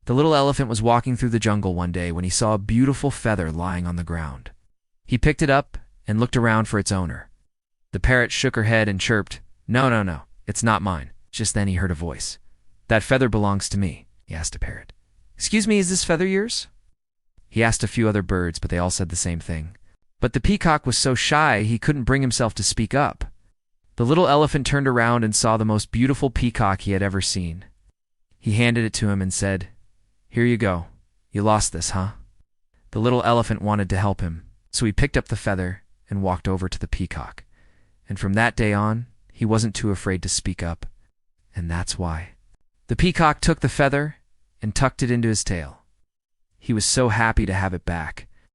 The little elephant was walking through the jungle one day when he saw a beautiful feather lying on the ground. He picked it up and looked around for its owner. The parrot shook her head and chirped, "No, no, no, it's not mine." Just then he heard a voice. "That feather belongs to me," he asked a parrot. "Excuse me, is this feather yours?" He asked a few other birds, but they all said the same thing. But the peacock was so shy he couldn't bring himself to speak up. The little elephant turned around and saw the most beautiful peacock he had ever seen. He handed it to him and said, "Here you go. You lost this, huh?" The little elephant wanted to help him, so he picked up the feather and walked over to the peacock. And from that day on, he wasn't too afraid to speak up. And that's why. The peacock took the feather and tucked it into his tail. He was so happy to have it back.